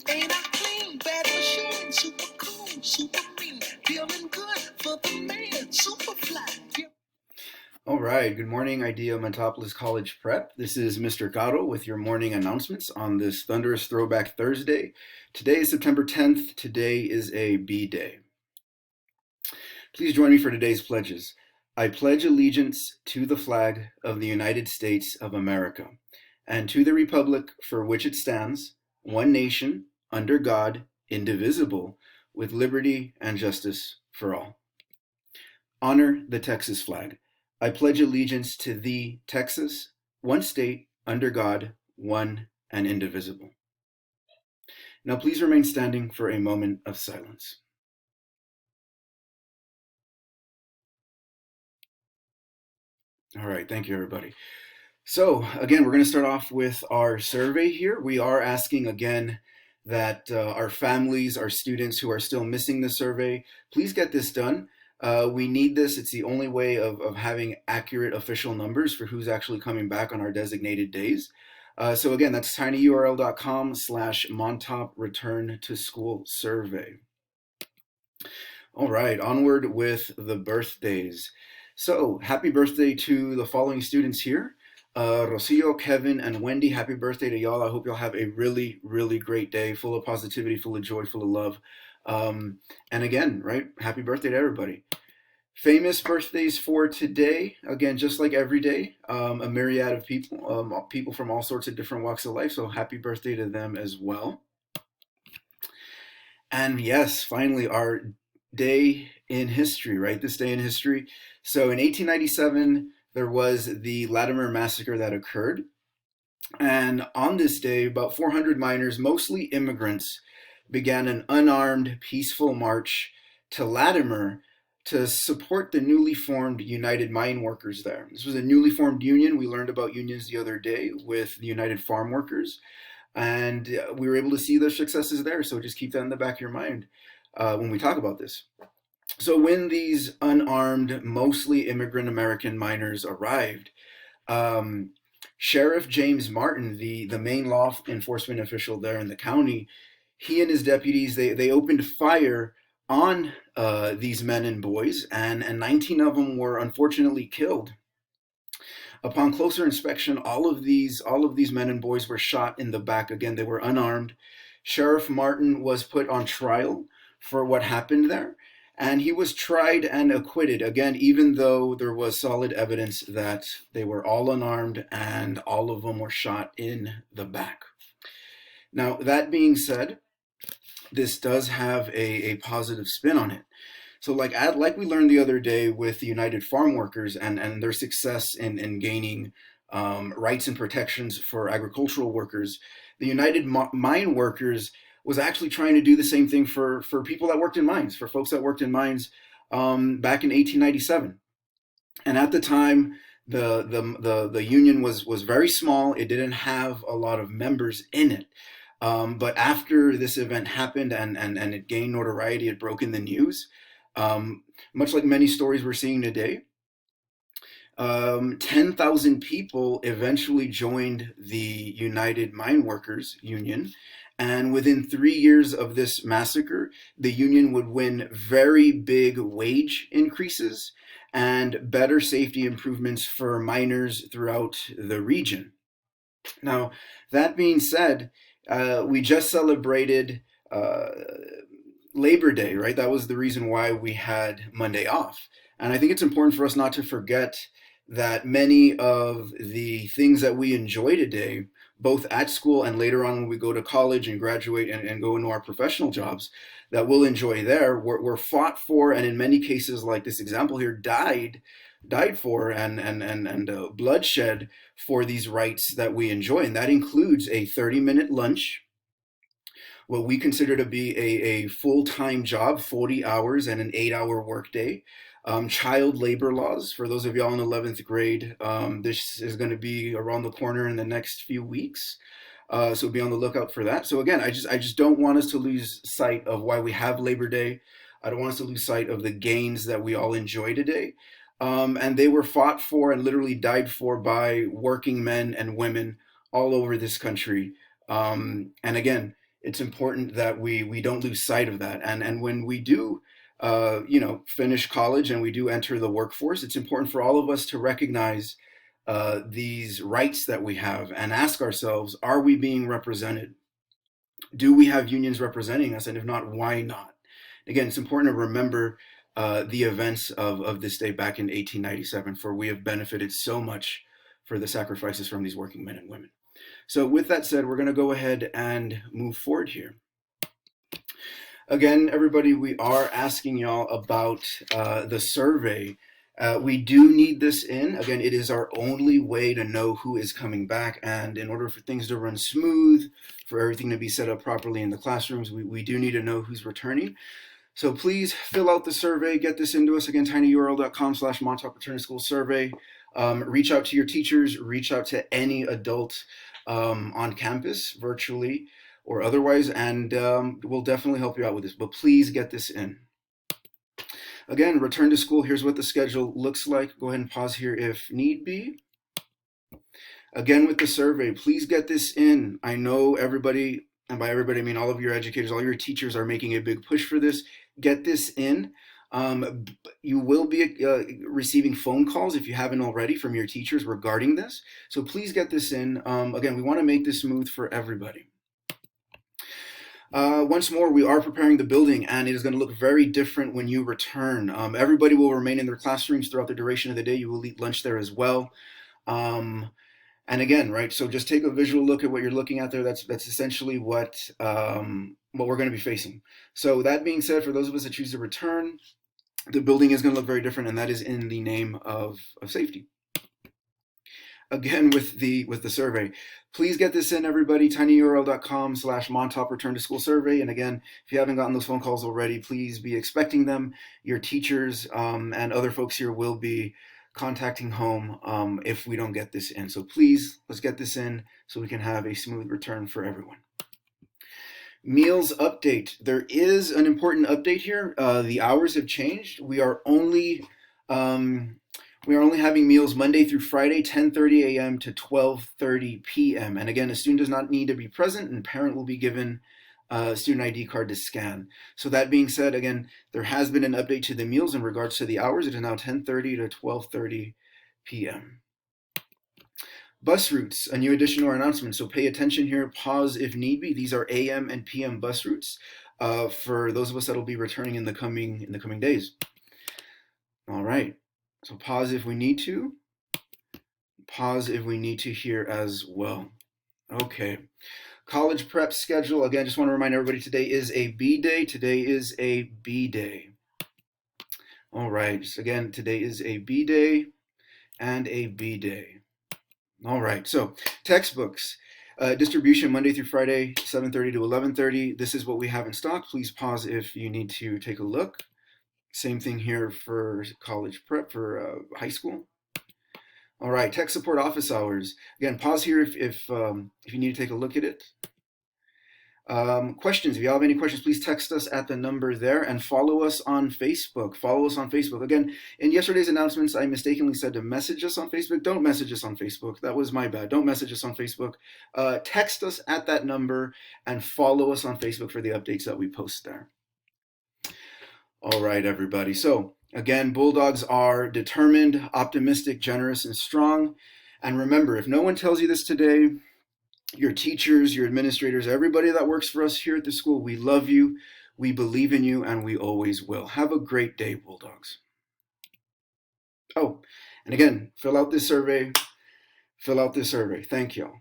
Ain't I clean, bad machine, super cool, super mean, feeling good for the man, super fly. All right, good morning, Idea Metropolis College Prep. This is Mr. Gatto with your morning announcements on this thunderous throwback Thursday. Today is September 10th. Today is a B day. Please join me for today's pledges. I pledge allegiance to the flag of the United States of America and to the republic for which it stands, one nation, under God, indivisible, with liberty and justice for all. Honor the Texas flag. I pledge allegiance to the Texas, one state, under God, one and indivisible. Now please remain standing for a moment of silence. All right, thank you, everybody. So again, we're going to start off with our survey here. We are asking again that our families, our students who are still missing the survey, please get this done. We need this. It's the only way of having accurate official numbers for who's actually coming back on our designated days. So again, that's tinyurl.com/Montop Return to School Survey. All right, onward with the birthdays. So happy birthday to the following students here. Rocio, Kevin, and Wendy, happy birthday to y'all. I hope y'all have a really, really great day, full of positivity, full of joy, full of love. And again, right, happy birthday to everybody. Famous birthdays for today, again, just like every day, a myriad of people, people from all sorts of different walks of life, so happy birthday to them as well. And yes, finally, our day in history, right, this day in history. So in 1897, there was the Latimer Massacre that occurred. And on this day, about 400 miners, mostly immigrants, began an unarmed, peaceful march to Latimer to support the newly formed United Mine Workers there. This was a newly formed union. We learned about unions the other day with the United Farm Workers. And we were able to see those successes there. So just keep that in the back of your mind when we talk about this. So when these unarmed, mostly immigrant American miners arrived, Sheriff James Martin, the main law enforcement official there in the county, he and his deputies, they opened fire on these men and boys, and 19 of them were unfortunately killed. Upon closer inspection, all of these men and boys were shot in the back. Again, they were unarmed. Sheriff Martin was put on trial for what happened there, and he was tried and acquitted, again, even though there was solid evidence that they were all unarmed and all of them were shot in the back. Now, that being said, this does have a positive spin on it. So like we learned the other day with the United Farm Workers and their success in gaining rights and protections for agricultural workers, the United Mine Workers was actually trying to do the same thing for people that worked in mines, for folks that worked in mines back in 1897. And at the time, the union was very small. It didn't have a lot of members in it. But after this event happened and it gained notoriety, it broke in the news. Much like many stories we're seeing today, 10,000 people eventually joined the United Mine Workers Union. And within 3 years of this massacre, the union would win very big wage increases and better safety improvements for miners throughout the region. Now, that being said, we just celebrated Labor Day, right? That was the reason why we had Monday off. And I think it's important for us not to forget that many of the things that we enjoy today, both at school and later on when we go to college and graduate and go into our professional jobs, that we'll enjoy there, were fought for, and in many cases, like this example here, died for and bloodshed for these rights that we enjoy. And that includes a 30-minute lunch, what we consider to be a full-time job, 40 hours and an 8-hour workday. Child labor laws, for those of y'all in 11th grade, this is going to be around the corner in the next few weeks. So be on the lookout for that. So again, I just don't want us to lose sight of why we have Labor Day. I don't want us to lose sight of the gains that we all enjoy today. And they were fought for and literally died for by working men and women all over this country. And again, it's important that we don't lose sight of that. And when we do, finish college and we do enter the workforce, it's important for all of us to recognize these rights that we have and ask ourselves, are we being represented? Do we have unions representing us? And if not, why not? Again, it's important to remember the events of this day back in 1897, for we have benefited so much for the sacrifices from these working men and women. So with that said, we're going to go ahead and move forward here. Again, everybody, we are asking y'all about the survey. We do need this in. Again, it is our only way to know who is coming back. And in order for things to run smooth, for everything to be set up properly in the classrooms, we do need to know who's returning. So please fill out the survey, get this into us. Again, tinyurl.com/Montauk Return to School survey. Reach out to your teachers, reach out to any adult on campus, virtually or otherwise, and we'll definitely help you out with this. But please get this in. Again, return to school, here's what the schedule looks like. Go ahead and pause here if need be. Again, with the survey, please get this in. I know everybody, and by everybody I mean all of your educators, all your teachers are making a big push for this. Get this in. You will be receiving phone calls, if you haven't already, from your teachers regarding this. So please get this in. Again, we want to make this smooth for everybody. Once more, we are preparing the building, and it is going to look very different when you return. Everybody will remain in their classrooms throughout the duration of the day. You will eat lunch there as well. And again, right, so just take a visual look at what you're looking at there. That's essentially what we're going to be facing. So that being said, for those of us that choose to return, the building is going to look very different, and that is in the name of safety. Again, with the survey, please get this in, everybody. tinyurl.com/Montauk Return to School survey. And again, if you haven't gotten those phone calls already, please be expecting them. Your teachers and other folks here will be contacting home if we don't get this in. So please, let's get this in so we can have a smooth return for everyone. Meals update. There is an important update here. The hours have changed. We are only having meals Monday through Friday, 10:30 a.m. to 12:30 p.m. And again, a student does not need to be present, and parent will be given a student ID card to scan. So that being said, again, there has been an update to the meals in regards to the hours. It is now 10:30 to 12:30 p.m. Bus routes, a new addition to our announcement. So pay attention here, pause if need be. These are AM and PM bus routes for those of us that will be returning in the coming days. All right. So pause if we need to. Pause if we need to here as well. Okay. College prep schedule. Again, just want to remind everybody today is a B day. Today is a B day. All right. So again, today is a B day and a B day. All right. So textbooks. Distribution Monday through Friday, 7:30 to 11:30. This is what we have in stock. Please pause if you need to take a look. Same thing here for college prep, for high school. All right, tech support office hours. Again, pause here if you need to take a look at it. Questions, if you have any questions, please text us at the number there, and follow us on Facebook. Follow us on Facebook. Again, in yesterday's announcements, I mistakenly said to message us on Facebook. Don't message us on Facebook. That was my bad. Don't message us on Facebook. Text us at that number and follow us on Facebook for the updates that we post there. All right, everybody. So again, Bulldogs are determined, optimistic, generous, and strong. And remember, if no one tells you this today, your teachers, your administrators, everybody that works for us here at the school, we love you, we believe in you, and we always will. Have a great day, Bulldogs. Oh, and again, fill out this survey. Fill out this survey. Thank y'all.